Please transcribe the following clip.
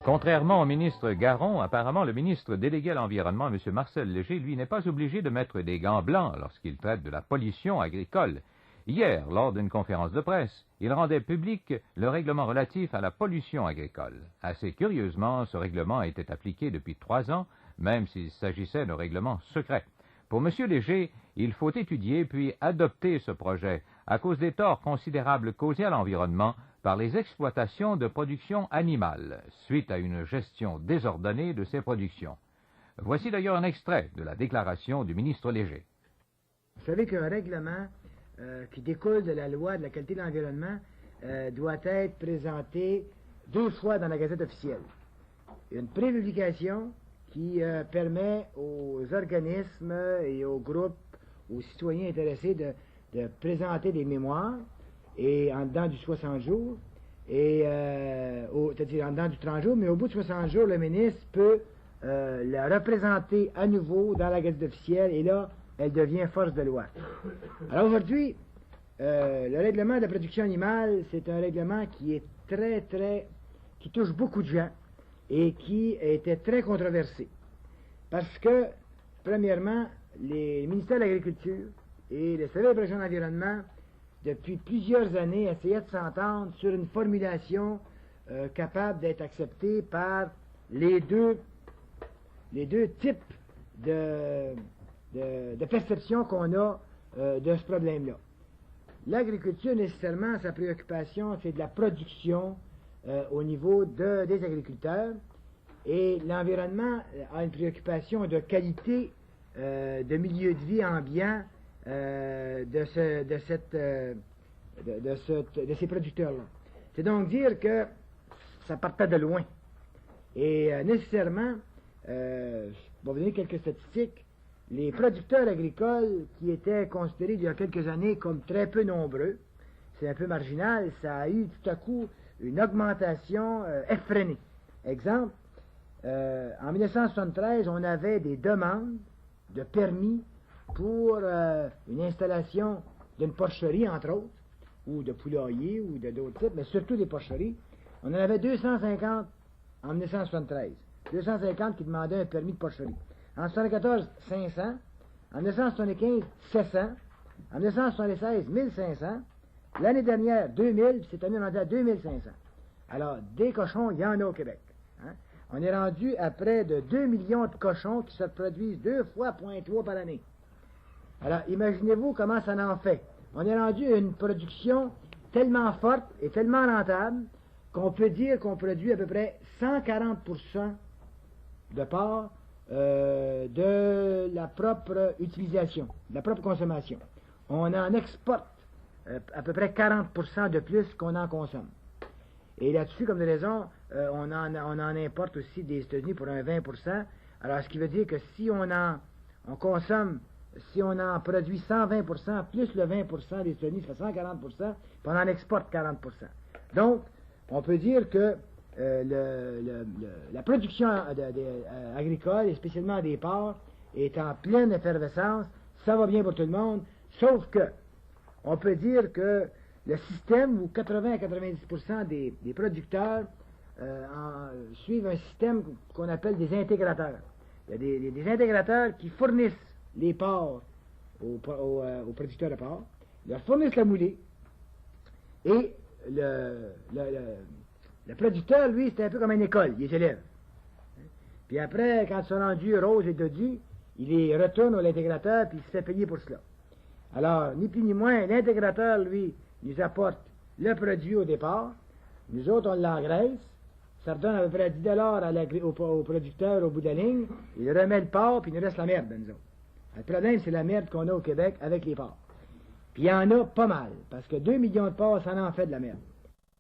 Contrairement au ministre Garon, apparemment le ministre délégué à l'Environnement, M. Marcel Léger, lui, n'est pas obligé de mettre des gants blancs lorsqu'il traite de la pollution agricole. Hier, lors d'une conférence de presse, il rendait public le règlement relatif à la pollution agricole. Assez curieusement, ce règlement était appliqué depuis 3 ans, même s'il s'agissait d'un règlement secret. Pour M. Léger, il faut étudier puis adopter ce projet à cause des torts considérables causés à l'environnement par les exploitations de production animale, suite à une gestion désordonnée de ces productions. Voici d'ailleurs un extrait de la déclaration du ministre Léger. Vous savez qu'un règlement qui découle de la loi de la qualité de l'environnement doit être présenté 2 fois dans la Gazette officielle. Une prépublication qui permet aux organismes et aux groupes, aux citoyens intéressés de présenter des mémoires, et en dedans du 60 jours, c'est-à-dire en dedans du 30 jours, mais au bout de 60 jours, le ministre peut la représenter à nouveau dans la Gazette officielle, et là, elle devient force de loi. Alors aujourd'hui, le règlement de la production animale, c'est un règlement qui est qui touche beaucoup de gens, et qui était très controversé. Parce que, premièrement, les ministères de l'Agriculture et le Service de protection de l'environnement, depuis plusieurs années, essayaient de s'entendre sur une formulation capable d'être acceptée par les deux types de perception qu'on a de ce problème-là. L'agriculture, nécessairement, sa préoccupation, c'est de la production au niveau des agriculteurs, et l'environnement a une préoccupation de qualité de milieu de vie ambiant de ces producteurs-là. C'est donc dire que ça partait de loin. Et nécessairement, je vais vous donner quelques statistiques, les producteurs agricoles qui étaient considérés il y a quelques années comme très peu nombreux, c'est un peu marginal, ça a eu tout à coup une augmentation effrénée. Exemple, en 1973, on avait des demandes de permis pour une installation d'une porcherie, entre autres, ou de poulailler, ou de d'autres types, mais surtout des porcheries. On en avait 250 en 1973. 250 qui demandaient un permis de porcherie. En 1974, 500. En 1975, 700. En 1976, 1500. L'année dernière, 2000, puis cette année, on est rendu à 2500. Alors, des cochons, il y en a au Québec. Hein? On est rendu à près de 2 millions de cochons qui se produisent 2 fois 0,3 par année. Alors, imaginez-vous comment ça en fait. On est rendu à une production tellement forte et tellement rentable qu'on peut dire qu'on produit à peu près 140% de part de la propre utilisation, de la propre consommation. On en exporte à peu près 40% de plus qu'on en consomme. Et là-dessus, comme de raison, on en importe aussi des États-Unis pour un 20%. Alors, ce qui veut dire que si on en produit 120%, plus le 20% des États-Unis, ça fait 140%, puis on en exporte 40%. Donc, on peut dire que la production agricole, et spécialement des porcs, est en pleine effervescence. Ça va bien pour tout le monde, sauf que on peut dire que le système où 80 à 90% des producteurs suivent un système qu'on appelle des intégrateurs. Il y a des intégrateurs qui fournissent les porcs aux producteurs de porcs, leur fournissent la moulée, et le producteur, lui, c'est un peu comme une école, il les élève. Puis après, quand ils sont rendus roses et dodus, il les retourne à l'intégrateur, puis il se fait payer pour cela. Alors, ni plus ni moins, l'intégrateur, lui, nous apporte le produit au départ, nous autres, on l'engraisse, ça redonne à peu près 10 $ au producteur au bout de la ligne, il remet le porc, puis il nous reste la merde, nous autres. Le problème, c'est la merde qu'on a au Québec avec les porcs. Puis il y en a pas mal, parce que 2 millions de porcs, ça en fait de la merde.